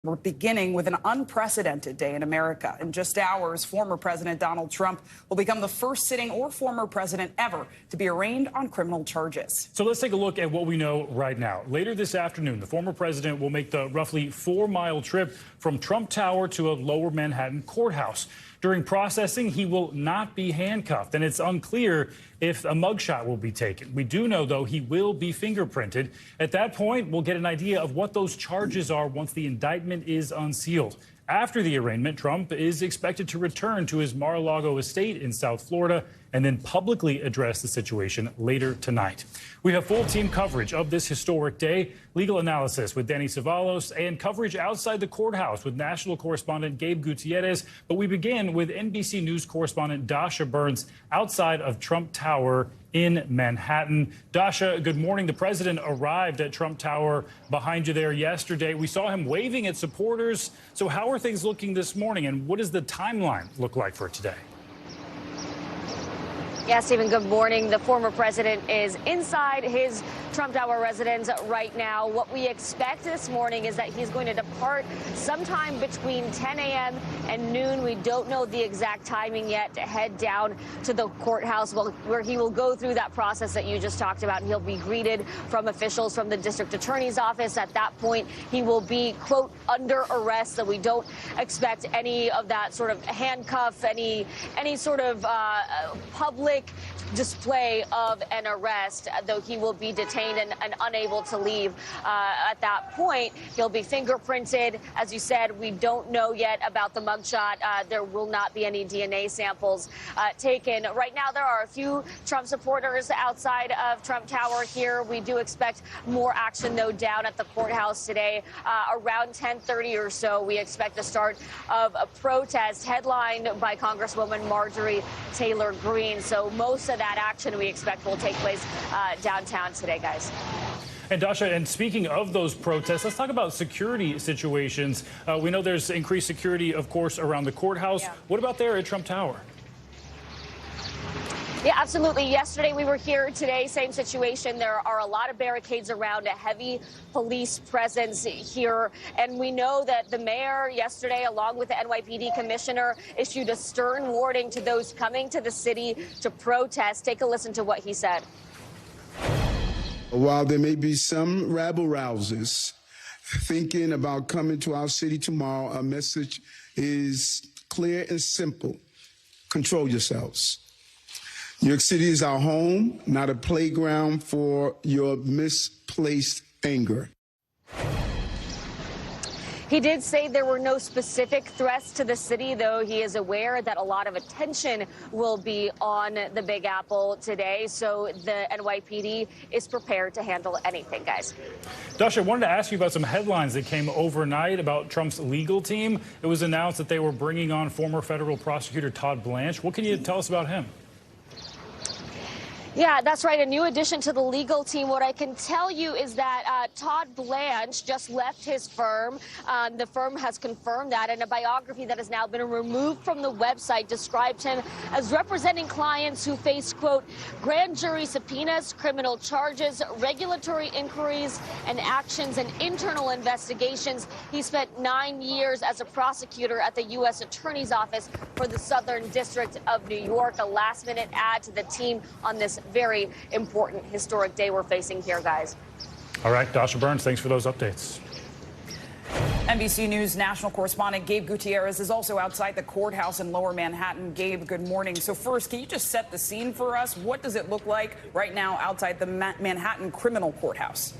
We're beginning with an unprecedented day in America. In just hours, former President Donald Trump will become the first sitting or former president ever to be arraigned on criminal charges. So let's take a look at what we know right now. Later this afternoon, the former president will make the roughly 4-mile trip from Trump Tower to a lower Manhattan courthouse. During processing, he will not be handcuffed, and it's unclear if a mugshot will be taken. We do know, though, he will be fingerprinted. At that point, we'll get an idea of what those charges are once the indictment is unsealed. After the arraignment, Trump is expected to return to his Mar-a-Lago estate in South Florida and then publicly address the situation later tonight. We have full team coverage of this historic day, legal analysis with Danny Cevallos, and coverage outside the courthouse with national correspondent Gabe Gutierrez. But we begin with NBC News correspondent Dasha Burns outside of Trump Tower in Manhattan. Dasha, good morning. The president arrived at Trump Tower behind you there yesterday. We saw him waving at supporters. So how are things looking this morning, and what does the timeline look like for today? Yeah, Stephen, good morning. The former president is inside his Trump Tower residence right now. What we expect this morning is that he's going to depart sometime between 10 a.m. and noon. We don't know the exact timing yet to head down to the courthouse where he will go through that process that you just talked about. He'll be greeted from officials from the district attorney's office. At that point, he will be, quote, under arrest. So we don't expect any of that sort of handcuff, any sort of public display of an arrest, though he will be detained and unable to leave. At that point, he'll be fingerprinted. As you said, we don't know yet about the mugshot. There will not be any DNA samples taken. Right now, there are a few Trump supporters outside of Trump Tower here. We do expect more action, though, down at the courthouse today. Around 10:30 or so, we expect the start of a protest headlined by Congresswoman Marjorie Taylor Greene. So most of that action we expect will take place downtown today, guys. And Dasha, and speaking of those protests, let's talk about security situations. We know there's increased security, of course, around the courthouse. Yeah. What about there at Trump Tower? Yeah, absolutely. Yesterday we were here. Today, same situation. There are a lot of barricades around, a heavy police presence here. And we know that the mayor yesterday, along with the NYPD commissioner, issued a stern warning to those coming to the city to protest. Take a listen to what he said. While there may be some rabble-rousers thinking about coming to our city tomorrow, our message is clear and simple. Control yourselves. New York City is our home, not a playground for your misplaced anger. He did say there were no specific threats to the city, though he is aware that a lot of attention will be on the Big Apple today. So the NYPD is prepared to handle anything, guys. Dasha, I wanted to ask you about some headlines that came overnight about Trump's legal team. It was announced that they were bringing on former federal prosecutor Todd Blanche. What can you tell us about him? Yeah, that's right. A new addition to the legal team. What I can tell you is that Todd Blanche just left his firm. The firm has confirmed that, and a biography that has now been removed from the website described him as representing clients who face, quote, grand jury subpoenas, criminal charges, regulatory inquiries, and actions and internal investigations. He spent 9 years as a prosecutor at the U.S. Attorney's Office for the Southern District of New York. A last-minute add to the team on this very important historic day we're facing here, guys. All right, Dasha Burns, thanks for those updates. NBC News national correspondent Gabe Gutierrez is also outside the courthouse in Lower Manhattan. Gabe, good morning. So first, can you just set the scene for us? What does it look like right now outside the Manhattan criminal courthouse?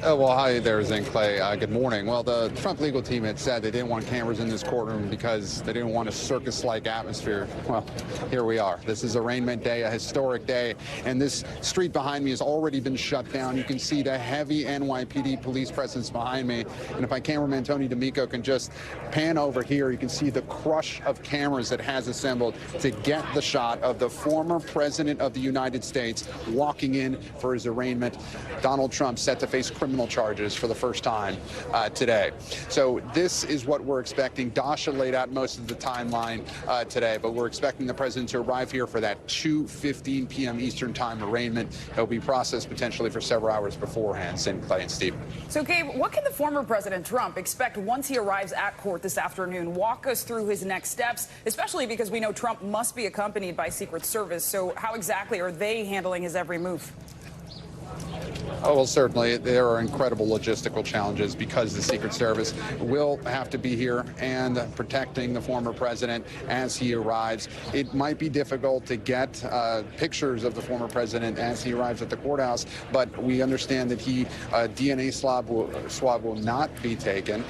Well, hi there, Zane Clay. Good morning. Well, the Trump legal team had said they didn't want cameras in this courtroom because they didn't want a circus-like atmosphere. Well, here we are. This is arraignment day, a historic day, and this street behind me has already been shut down. You can see the heavy NYPD police presence behind me, and if my cameraman Tony D'Amico can just pan over here, you can see the crush of cameras that has assembled to get the shot of the former president of the United States walking in for his arraignment. Donald Trump set to face criminal criminal charges for the first time today. So this is what we're expecting. Dasha laid out most of the timeline today, but we're expecting the president to arrive here for that 2:15 p.m. Eastern Time arraignment. He'll be processed potentially for several hours beforehand. Clay and Stephen. So, Gabe, what can the former President Trump expect once he arrives at court this afternoon? Walk us through his next steps, especially because we know Trump must be accompanied by Secret Service. So how exactly are they handling his every move? Oh, well, certainly there are incredible logistical challenges because the Secret Service will have to be here and protecting the former president as he arrives. It might be difficult to get pictures of the former president as he arrives at the courthouse, but we understand that DNA swab will not be taken.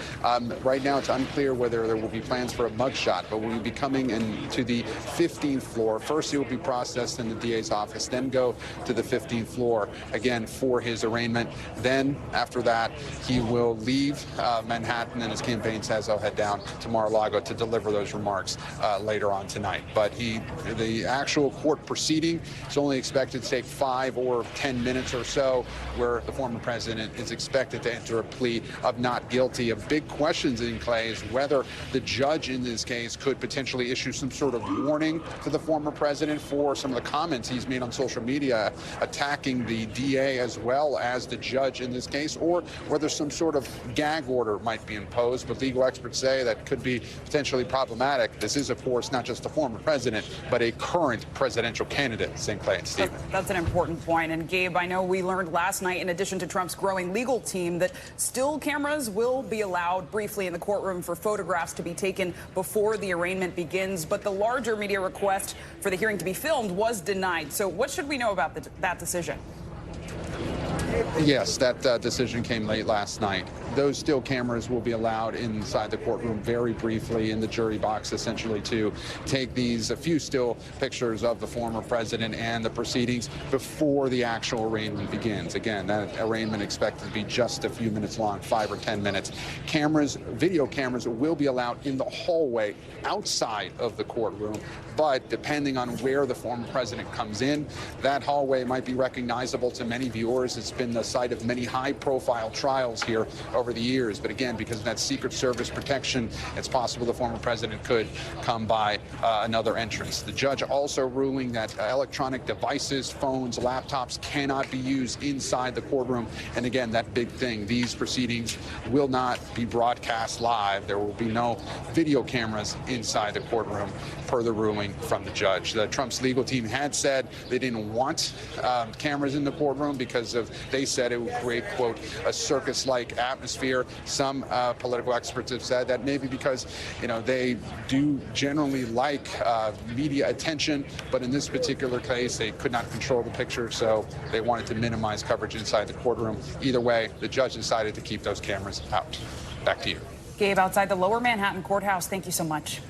Right now, it's unclear whether there will be plans for a mugshot, but we'll be coming into the 15th floor. First, he will be processed in the DA's office, then go to the 15th floor again for his arraignment. Then, after that, he will leave Manhattan, and his campaign says he'll head down to Mar-a-Lago to deliver those remarks later on tonight. But the actual court proceeding is only expected to take 5 or 10 minutes or so, where the former president is expected to enter a plea of not guilty. A big question, Clay, is whether the judge in this case could potentially issue some sort of warning to the former president for some of the comments he's made on social media attacking the DA as well as the judge in this case, or whether some sort of gag order might be imposed. But legal experts say that could be potentially problematic. This is, of course, not just the former president, but a current presidential candidate, St. Clair and Stephen. That's an important point. And Gabe, I know we learned last night, in addition to Trump's growing legal team, that still cameras will be allowed briefly in the courtroom for photographs to be taken before the arraignment begins. But the larger media request for the hearing to be filmed was denied. So what should we know about that decision? Yes, that decision came late last night. Those still cameras will be allowed inside the courtroom very briefly in the jury box, essentially to take a few still pictures of the former president and the proceedings before the actual arraignment begins. Again, that arraignment expected to be just a few minutes long, 5 or 10 minutes. Video cameras will be allowed in the hallway outside of the courtroom, but depending on where the former president comes in, that hallway might be recognizable to many viewers. It's been the site of many high-profile trials here over the years. But again, because of that Secret Service protection, it's possible the former president could come by another entrance. The judge also ruling that electronic devices, phones, laptops cannot be used inside the courtroom. And again, that big thing, these proceedings will not be broadcast live. There will be no video cameras inside the courtroom, per the ruling from the judge. The Trump's legal team had said they didn't want cameras in the courtroom because they said it would create, quote, a circus-like atmosphere. Some political experts have said that maybe because, they do generally like media attention, but in this particular case, they could not control the picture, so they wanted to minimize coverage inside the courtroom. Either way, the judge decided to keep those cameras out. Back to you. Gabe, outside the Lower Manhattan Courthouse, thank you so much.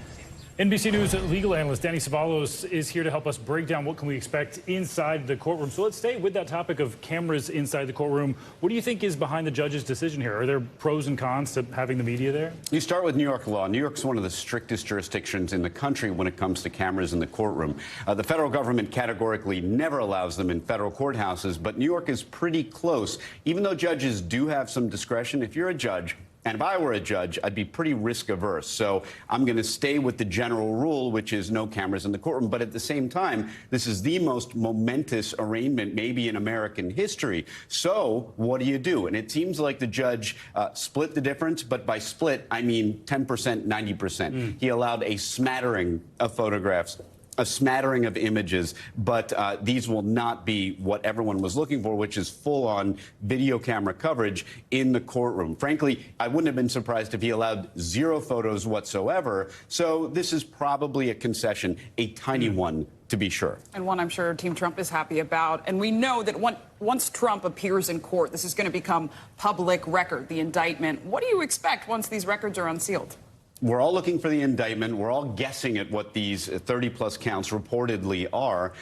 NBC News legal analyst Danny Ceballos is here to help us break down what can we expect inside the courtroom. So let's stay with that topic of cameras inside the courtroom. What do you think is behind the judge's decision here? Are there pros and cons to having the media there? You start with New York law. New York's one of the strictest jurisdictions in the country when it comes to cameras in the courtroom. The federal government categorically never allows them in federal courthouses, but New York is pretty close. Even though judges do have some discretion, if you're a judge, and if I were a judge, I'd be pretty risk averse. So I'm going to stay with the general rule, which is no cameras in the courtroom. But at the same time, this is the most momentous arraignment maybe in American history. So what do you do? And it seems like the judge split the difference. But by split, I mean 10%, 90%. He allowed a smattering of photographs, a smattering of images, but these will not be what everyone was looking for, which is full-on video camera coverage in the courtroom. Frankly, I wouldn't have been surprised if he allowed 0 photos whatsoever. So this is probably a concession, a tiny one, to be sure. And one I'm sure Team Trump is happy about. And we know that once Trump appears in court, this is going to become public record, the indictment. What do you expect once these records are unsealed? We're all looking for the indictment. We're all guessing at what these 30-plus counts reportedly are.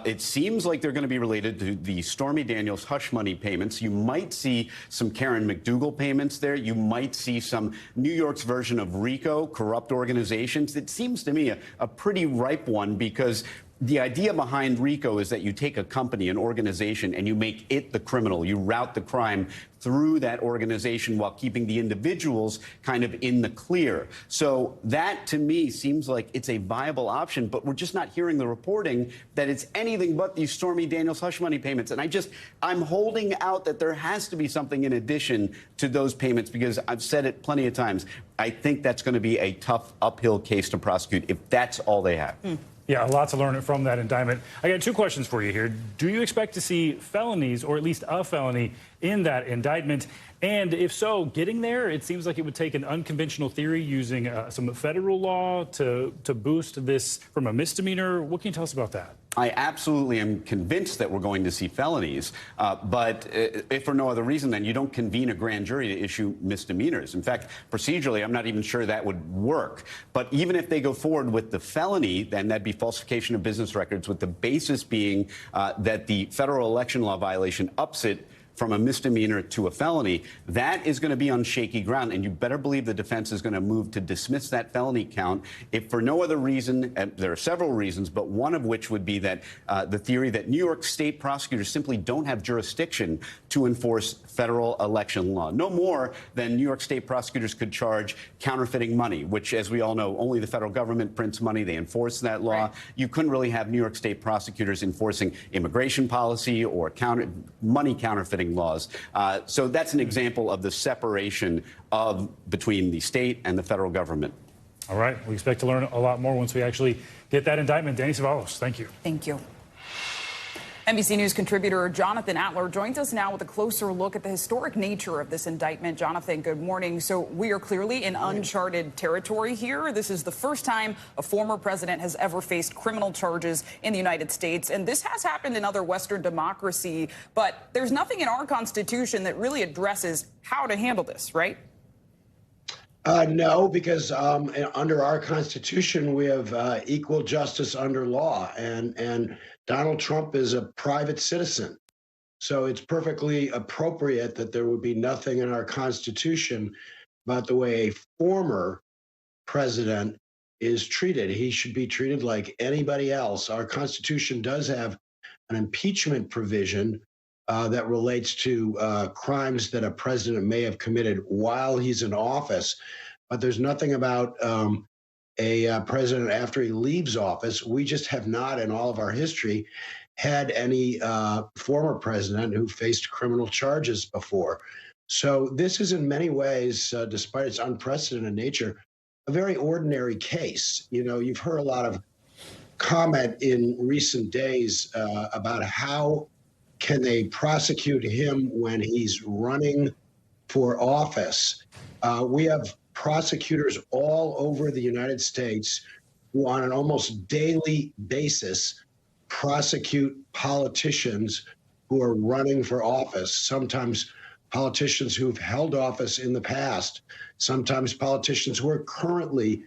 It seems like they're going to be related to the Stormy Daniels hush money payments. You might see some Karen McDougal payments there. You might see some New York's version of RICO, corrupt organizations. It seems to me a pretty ripe one because The idea behind RICO is that you take a company, an organization, and you make it the criminal. You route the crime through that organization while keeping the individuals kind of in the clear. So that, to me, seems like it's a viable option, but we're just not hearing the reporting that it's anything but these Stormy Daniels hush money payments. And I'm holding out that there has to be something in addition to those payments, because I've said it plenty of times. I think that's going to be a tough uphill case to prosecute if that's all they have. Yeah, a lot to learn from that indictment. I got two questions for you here. Do you expect to see felonies, or at least a felony, in that indictment? And if so, getting there, it seems like it would take an unconventional theory using some federal law to boost this from a misdemeanor. What can you tell us about that? I absolutely am convinced that we're going to see felonies, but if for no other reason, then you don't convene a grand jury to issue misdemeanors. In fact, procedurally, I'm not even sure that would work. But even if they go forward with the felony, then that'd be falsification of business records, with the basis being that the federal election law violation ups it from a misdemeanor to a felony. That is going to be on shaky ground, and you better believe the defense is going to move to dismiss that felony count if for no other reason. And there are several reasons, but one of which would be that the theory that New York state prosecutors simply don't have jurisdiction to enforce federal election law. No more than New York state prosecutors could charge counterfeiting money, which, as we all know, only the federal government prints money. They enforce that law. Right. You couldn't really have New York state prosecutors enforcing immigration policy or money counterfeiting laws. So that's an example of the separation between the state and the federal government. All right. We expect to learn a lot more once we actually get that indictment. Danny Cevallos, thank you. Thank you. NBC News contributor Jonathan Atler joins us now with a closer look at the historic nature of this indictment. Jonathan, good morning. So we are clearly in uncharted territory here. This is the first time a former president has ever faced criminal charges in the United States. And this has happened in other Western democracy. But there's nothing in our Constitution that really addresses how to handle this, right? No, because under our Constitution, we have equal justice under law. And Donald Trump is a private citizen. So it's perfectly appropriate that there would be nothing in our Constitution about the way a former president is treated. He should be treated like anybody else. Our Constitution does have an impeachment provision that relates to crimes that a president may have committed while he's in office. But there's nothing about a president after he leaves office. We just have not, in all of our history, had any former president who faced criminal charges before. So this is in many ways, despite its unprecedented nature, a very ordinary case. You know, you've heard a lot of comment in recent days about how can they prosecute him when he's running for office. We have prosecutors all over the United States who on an almost daily basis prosecute politicians who are running for office, sometimes politicians who've held office in the past, sometimes politicians who are currently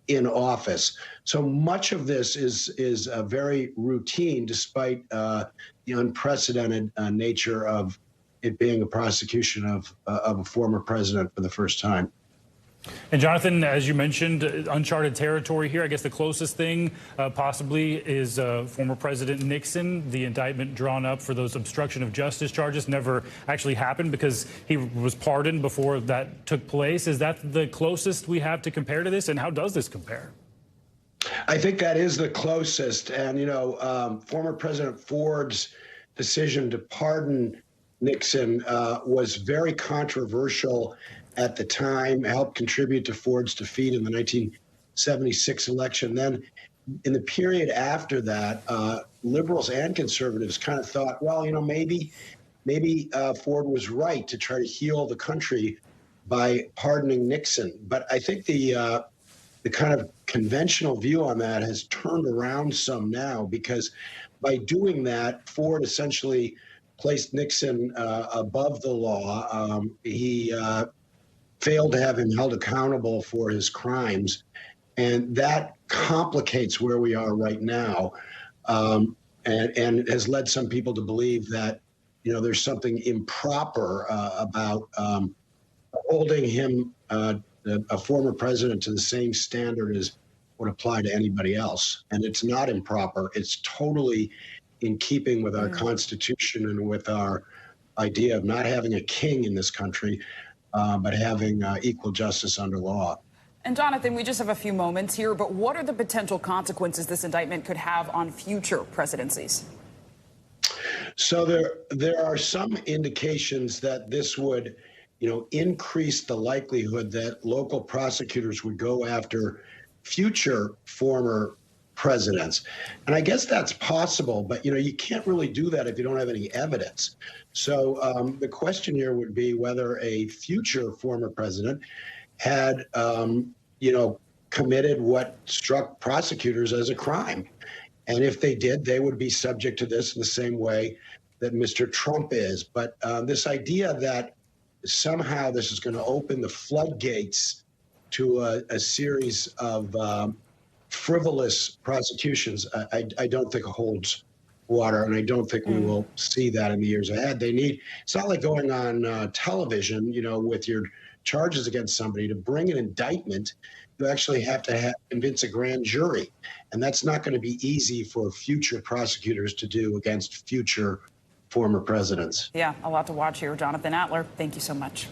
in office. So much of this is very routine, despite the unprecedented nature of it being a prosecution of a former president for the first time. And Jonathan, as you mentioned, uncharted territory here. I guess the closest thing possibly is former President Nixon. The indictment drawn up for those obstruction of justice charges never actually happened because he was pardoned before that took place. Is that the closest we have to compare to this? And how does this compare? I think that is the closest. And, you know, former President Ford's decision to pardon Nixon was very controversial at the time, helped contribute to Ford's defeat in the 1976 election. Then in the period after that, liberals and conservatives kind of thought, well, you know, maybe Ford was right to try to heal the country by pardoning Nixon. But I think the kind of conventional view on that has turned around some now, because by doing that, Ford essentially placed Nixon above the law. He failed to have him held accountable for his crimes. And that complicates where we are right now, and has led some people to believe that, you know, there's something improper about holding him, a former president, to the same standard as would apply to anybody else. And it's not improper. It's totally in keeping with our Constitution and with our idea of not having a king in this country, but having equal justice under law. And Jonathan, we just have a few moments here, but what are the potential consequences this indictment could have on future presidencies? So there are some indications that this would, increase the likelihood that local prosecutors would go after future former presidents. And I guess that's possible, but you can't really do that if you don't have any evidence. So the question here would be whether a future former president had, committed what struck prosecutors as a crime. And if they did, they would be subject to this in the same way that Mr. Trump is. But this idea that somehow this is going to open the floodgates to a series of frivolous prosecutions, I don't think holds water, and I don't think we will see that in the years ahead. It's not like going on television, with your charges against somebody. To bring an indictment, you actually have to convince a grand jury. And that's not going to be easy for future prosecutors to do against future former presidents. Yeah, a lot to watch here. Jonathan Atler, thank you so much.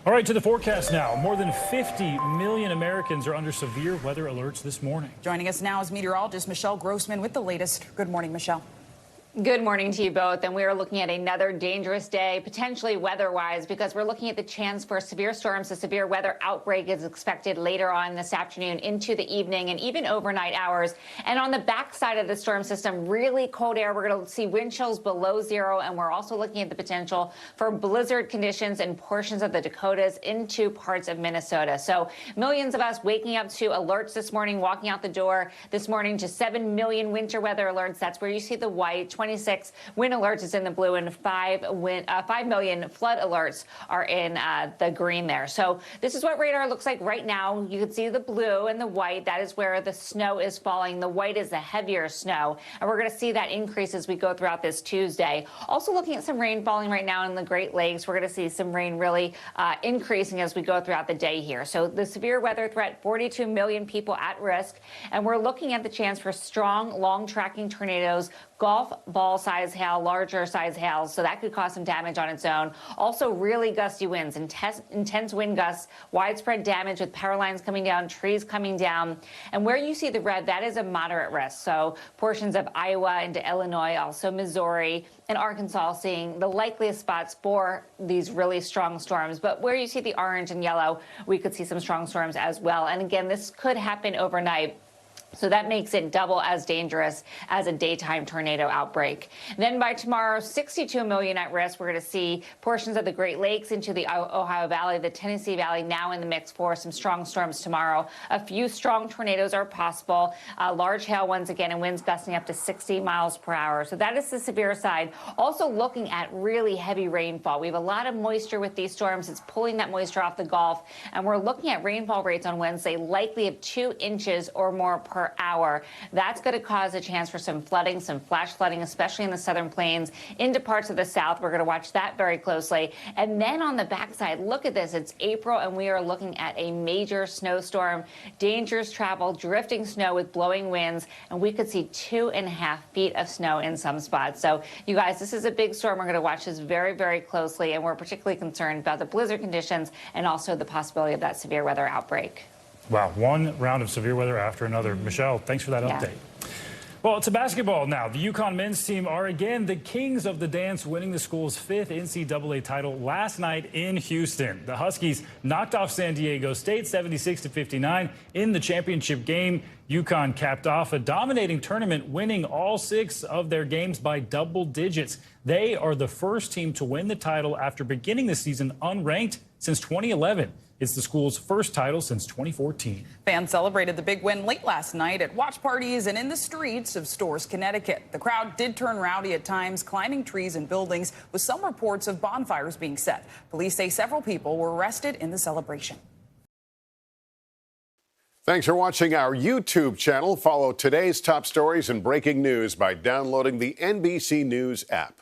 All right, to the forecast now. More than 50 million Americans are under severe weather alerts this morning. Joining us now is meteorologist Michelle Grossman with the latest. Good morning, Michelle. Good morning to you both. And we are looking at another dangerous day, potentially weather-wise, because we're looking at the chance for severe storms. A severe weather outbreak is expected later on this afternoon into the evening and even overnight hours. And on the backside of the storm system, really cold air. We're going to see wind chills below zero. And we're also looking at the potential for blizzard conditions in portions of the Dakotas into parts of Minnesota. So millions of us waking up to alerts this morning, walking out the door this morning to 7 million winter weather alerts. That's where you see the white. 26 wind alerts is in the blue, and 5 million flood alerts are in the green there. So this is what radar looks like right now. You can see the blue and the white. That is where the snow is falling. The white is the heavier snow, and we're going to see that increase as we go throughout this Tuesday. Also looking at some rain falling right now in the Great Lakes. We're going to see some rain really increasing as we go throughout the day here. So the severe weather threat, 42 million people at risk, and we're looking at the chance for strong, long-tracking tornadoes, golf ball size hail, larger size hail, so that could cause some damage on its own. Also really gusty winds, intense wind gusts, widespread damage with power lines coming down, trees coming down. And where you see the red, that is a moderate risk. So portions of Iowa into Illinois, also Missouri and Arkansas seeing the likeliest spots for these really strong storms. But where you see the orange and yellow, we could see some strong storms as well. And again, this could happen overnight. So that makes it double as dangerous as a daytime tornado outbreak. Then by tomorrow, 62 million at risk. We're going to see portions of the Great Lakes into the Ohio Valley, the Tennessee Valley now in the mix for some strong storms tomorrow. A few strong tornadoes are possible. Large hail once again, and winds gusting up to 60 miles per hour. So that is the severe side. Also looking at really heavy rainfall. We have a lot of moisture with these storms. It's pulling that moisture off the Gulf. And we're looking at rainfall rates on Wednesday likely of 2 inches or more per hour. That's going to cause a chance for some flooding, some flash flooding, especially in the southern plains into parts of the south. We're going to watch that very closely. And then on the backside, look at this. It's April, and we are looking at a major snowstorm, dangerous travel, drifting snow with blowing winds, and we could see 2.5 feet of snow in some spots. So, you guys, this is a big storm. We're going to watch this very, very closely, and we're particularly concerned about the blizzard conditions and also the possibility of that severe weather outbreak. Wow, one round of severe weather after another. Michelle, thanks for that update. Well, it's a basketball now. The UConn men's team are again the kings of the dance, winning the school's 5th NCAA title last night in Houston. The Huskies knocked off San Diego State 76-59 in the championship game. UConn capped off a dominating tournament, winning all 6 of their games by double digits. They are the first team to win the title after beginning the season unranked since 2011. It's the school's first title since 2014. Fans celebrated the big win late last night at watch parties and in the streets of Storrs, Connecticut. The crowd did turn rowdy at times, climbing trees and buildings, with some reports of bonfires being set. Police say several people were arrested in the celebration. Thanks for watching our YouTube channel. Follow today's top stories and breaking news by downloading the NBC News app.